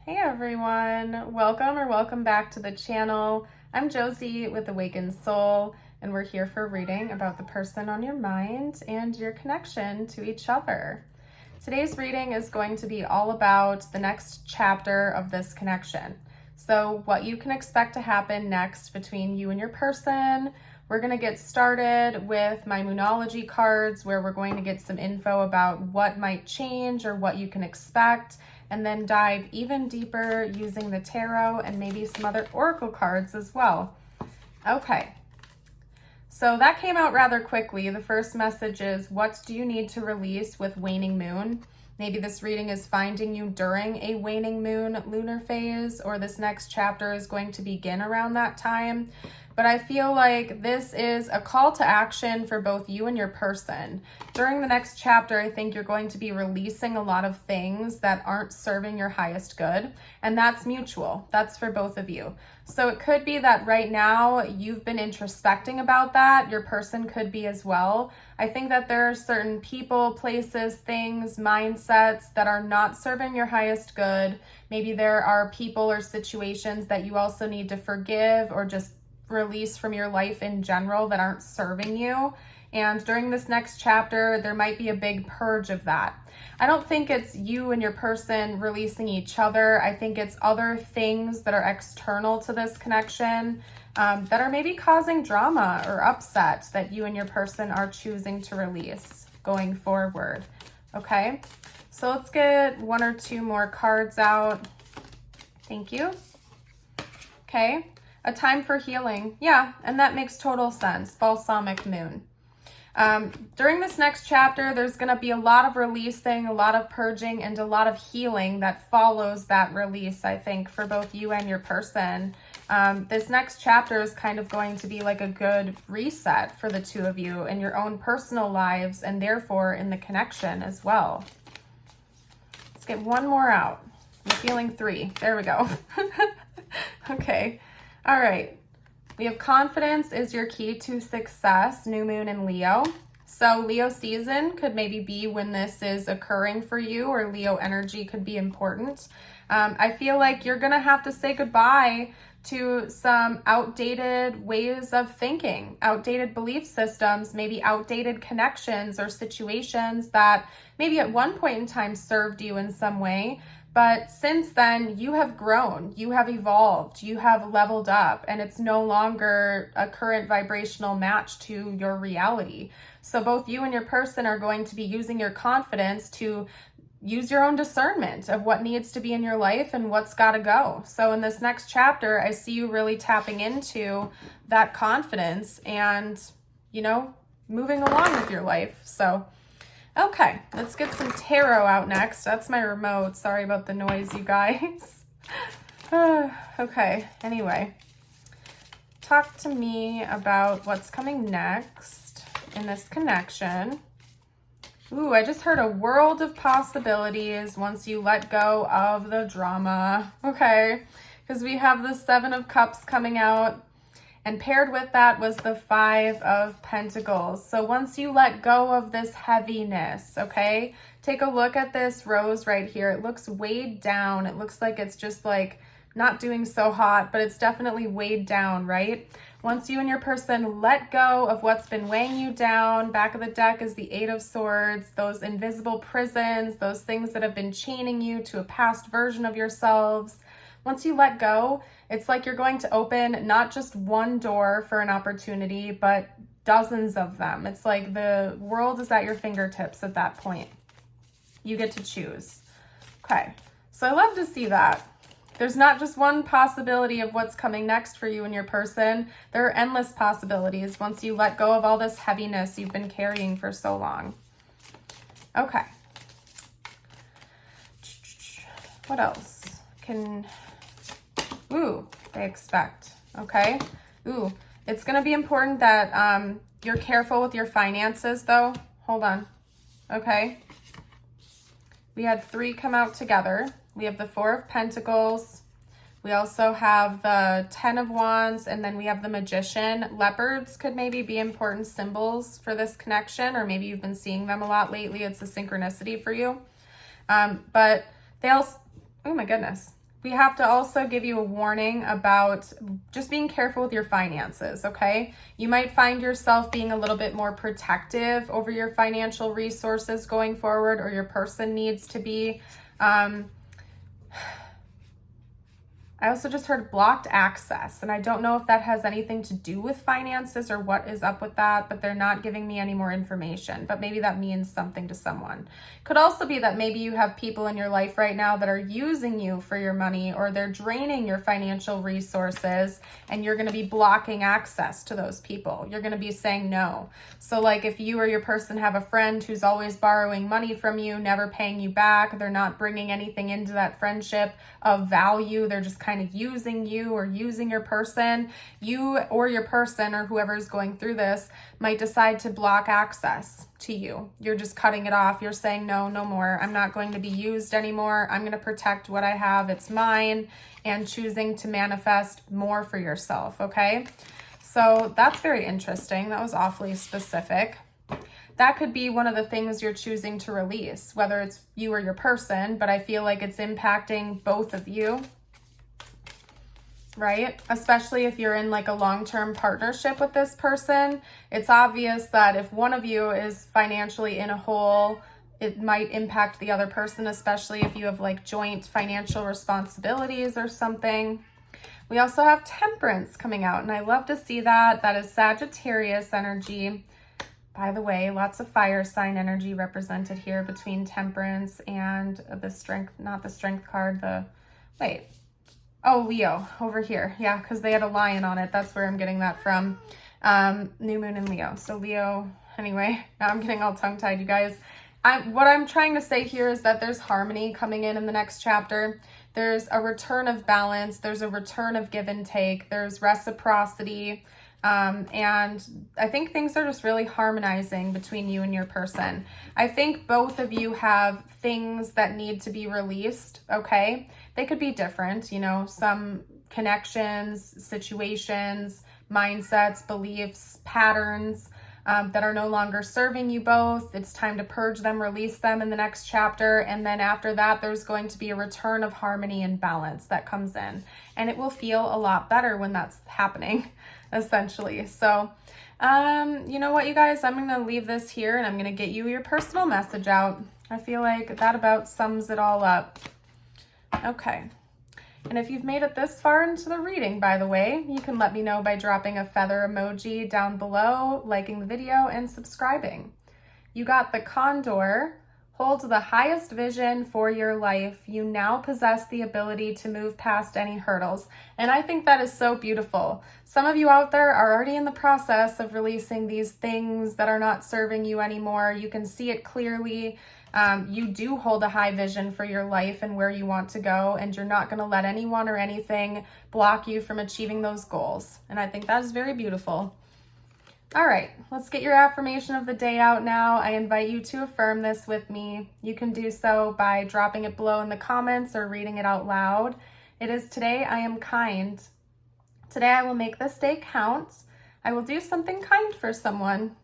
Hey everyone, welcome back to the channel. I'm Josie with Awakened Soul, and we're here for a reading about the person on your mind and your connection to each other. Today's reading is going to be all about the next chapter of this connection. So what you can expect to happen next between you and your person. We're going to get started with my Moonology cards, where we're going to get some info about what might change or what you can expect, and then dive even deeper using the tarot and maybe some other oracle cards as well. Okay, so that came out rather quickly. The first message is, what do you need to release with waning moon? Maybe this reading is finding you during a waning moon lunar phase, or this next chapter is going to begin around that time. But I feel like this is a call to action for both you and your person. During the next chapter, I think you're going to be releasing a lot of things that aren't serving your highest good, and that's mutual. That's for both of you. So it could be that right now you've been introspecting about that. Your person could be as well. I think that there are certain people, places, things, mindsets that are not serving your highest good. Maybe there are people or situations that you also need to forgive or just release from your life in general that aren't serving you. And during this next chapter, there might be a big purge of that. I don't think it's you and your person releasing each other. I think it's other things that are external to this connection that are maybe causing drama or upset that you and your person are choosing to release going forward. Okay, so let's get one or two more cards out. Thank you. Okay. A time for healing. Yeah, and that makes total sense. Balsamic moon. During this next chapter, there's going to be a lot of releasing, a lot of purging, and a lot of healing that follows that release, I think, for both you and your person. This next chapter is kind of going to be like a good reset for the two of you in your own personal lives, and therefore in the connection as well. Let's get one more out. I'm feeling 3. There we go. Okay. All right, we have confidence is your key to success, new moon in Leo. So Leo season could maybe be when this is occurring for you, or Leo energy could be important. I feel like you're gonna have to say goodbye to some outdated ways of thinking, outdated belief systems, maybe outdated connections or situations that maybe at one point in time served you in some way. But since then, you have grown, you have evolved, you have leveled up, and it's no longer a current vibrational match to your reality. So both you and your person are going to be using your confidence to use your own discernment of what needs to be in your life and what's got to go. So in this next chapter, I see you really tapping into that confidence and, you know, moving along with your life. So okay, let's get some tarot out next. That's my remote. Sorry about the noise, you guys. Okay, anyway. Talk to me about what's coming next in this connection. Ooh, I just heard a world of possibilities once you let go of the drama. Okay, because we have the 7 of Cups coming out. And paired with that was the 5 of Pentacles. So once you let go of this heaviness, okay, take a look at this rose right here. It looks weighed down. It looks like it's just like not doing so hot, but it's definitely weighed down, right? Once you and your person let go of what's been weighing you down, back of the deck is the 8 of Swords, those invisible prisons, those things that have been chaining you to a past version of yourselves. Once you let go, it's like you're going to open not just one door for an opportunity, but dozens of them. It's like the world is at your fingertips at that point. You get to choose. Okay, so I love to see that. There's not just one possibility of what's coming next for you and your person. There are endless possibilities once you let go of all this heaviness you've been carrying for so long. Okay. What else can... Ooh, they expect. Okay. Ooh, it's going to be important that you're careful with your finances, though. Hold on. Okay. We had 3 come out together. We have the 4 of Pentacles. We also have the 10 of Wands, and then we have the Magician. Leopards could maybe be important symbols for this connection, or maybe you've been seeing them a lot lately. It's a synchronicity for you. But they also, oh my goodness. we have to also give you a warning about just being careful with your finances, okay? You might find yourself being a little bit more protective over your financial resources going forward, or your person needs to be. I also just heard blocked access, and I don't know if that has anything to do with finances or what is up with that, but they're not giving me any more information, but maybe that means something to someone. Could also be that maybe you have people in your life right now that are using you for your money, or they're draining your financial resources, and you're going to be blocking access to those people. You're going to be saying no. So like if you or your person have a friend who's always borrowing money from you, never paying you back, they're not bringing anything into that friendship of value, they're just kind of using you or using your person, you or your person or whoever is going through this might decide to block access to you. You're just cutting it off. You're saying, no, no more. I'm not going to be used anymore. I'm going to protect what I have. It's mine, and choosing to manifest more for yourself. Okay. So that's very interesting. That was awfully specific. That could be one of the things you're choosing to release, whether it's you or your person, but I feel like it's impacting both of you, right? Especially if you're in like a long-term partnership with this person. It's obvious that if one of you is financially in a hole, it might impact the other person, especially if you have like joint financial responsibilities or something. We also have Temperance coming out, and I love to see that. That is Sagittarius energy. By the way, lots of fire sign energy represented here between Temperance and the Strength, not the Strength card, Leo over here. Yeah, because they had a lion on it. That's where I'm getting that from. New Moon in Leo. So Leo, anyway, now I'm getting all tongue-tied, you guys. What I'm trying to say here is that there's harmony coming in the next chapter. There's a return of balance. There's a return of give and take. There's reciprocity. And I think things are just really harmonizing between you and your person. I think both of you have things that need to be released, okay? They could be different, you know, some connections, situations, mindsets, beliefs, patterns that are no longer serving you both. It's time to purge them, release them in the next chapter. And then after that, there's going to be a return of harmony and balance that comes in. And it will feel a lot better when that's happening, essentially. So, you know what, you guys, I'm going to leave this here and I'm going to get you your personal message out. I feel like that about sums it all up. Okay. And if you've made it this far into the reading, by the way, you can let me know by dropping a feather emoji down below, liking the video, and subscribing. You got the Condor. Hold the highest vision for your life. You now possess the ability to move past any hurdles. And I think that is so beautiful. Some of you out there are already in the process of releasing these things that are not serving you anymore. You can see it clearly. You do hold a high vision for your life and where you want to go, and you're not going to let anyone or anything block you from achieving those goals. And I think that is very beautiful. All right, let's get your affirmation of the day out now. I invite you to affirm this with me. You can do so by dropping it below in the comments or reading it out loud. It is, today I am kind. Today I will make this day count. I will do something kind for someone.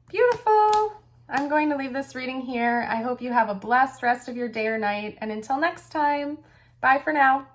Beautiful. I'm going to leave this reading here. I hope you have a blessed rest of your day or night. And until next time, bye for now.